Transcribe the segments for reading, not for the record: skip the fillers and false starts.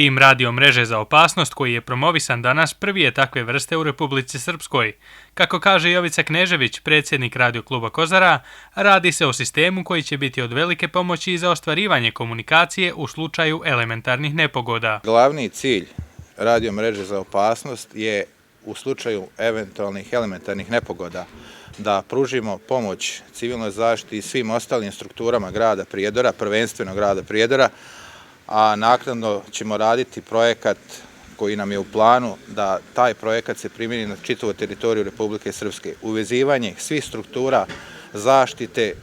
Tim radio mreže za opasnost koji je promovisan danas prvi je takve vrste u Republici Srpskoj. Kako kaže Jovica Knežević, predsjednik Radio kluba Kozara, radi se o sistemu koji će biti od velike pomoći za ostvarivanje komunikacije u slučaju elementarnih nepogoda. Glavni cilj radio mreže za opasnost je u slučaju eventualnih elementarnih nepogoda da pružimo pomoć civilnoj zaštiti i svim ostalim strukturama grada Prijedora, prvenstveno grada Prijedora, a naknadno ćemo raditi projekat koji nam je u planu da taj projekat se primjeni na čitavu teritoriju Republike Srpske. Uvezivanje svih struktura zaštite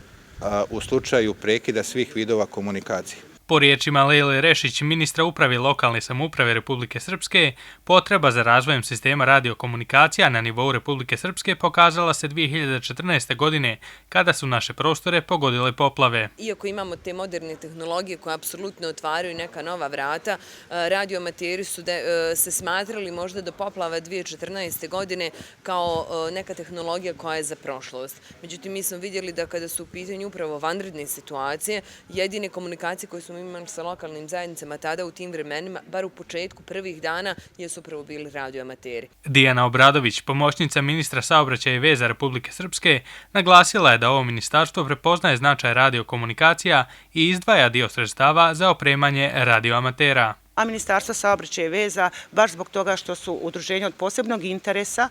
u slučaju prekida svih vidova komunikacije. Po riječima Lejle Rešić, ministra uprave i lokalne samouprave Republike Srpske, potreba za razvojem sistema radiokomunikacija na nivou Republike Srpske pokazala se 2014. godine, kada su naše prostore pogodile poplave. Iako imamo te moderne tehnologije koje apsolutno otvaraju neka nova vrata, radioamateri su se smatrali možda do poplava 2014. godine kao neka tehnologija koja je za prošlost. Međutim, mi smo vidjeli da kada su u pitanju upravo vanredne situacije, jedine komunikacije koje smo imali sa lokalnim zajednicama tada u tim vremenima, bar u početku prvih dana, jesu upravo bili radioamateri. Dijana Obradović, pomoćnica ministra saobraćaja i veza Republike Srpske, naglasila je da ovo ministarstvo prepoznaje značaj radiokomunikacija i izdvaja dio sredstava za opremanje radioamatera. A Ministarstvo saobraćaja i veza, baš zbog toga što su udruženja od posebnog interesa,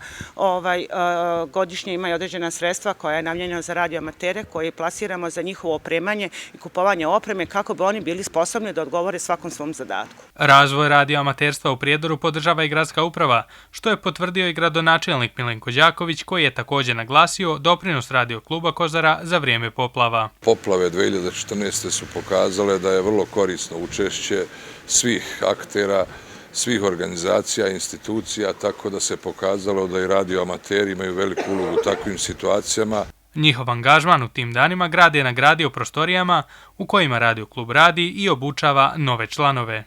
godišnje imaju određena sredstva koja je namijenjena za radioamatere, koje plasiramo za njihovo opremanje i kupovanje opreme kako bi oni bili sposobni da odgovore svakom svom zadatku. Razvoj radioamaterstva u Prijedoru podržava i gradska uprava, što je potvrdio i gradonačelnik Milenko Đaković, koji je također naglasio doprinos radio kluba Kozara za vrijeme poplava. Poplave 2014. su pokazale da je vrlo korisno učešće svih aktera, svih organizacija, institucija, tako da se pokazalo da i radioamateri imaju veliku ulogu u takvim situacijama. Njihov angažman u tim danima grad je nagradio prostorijama u kojima radio klub radi i obučava nove članove.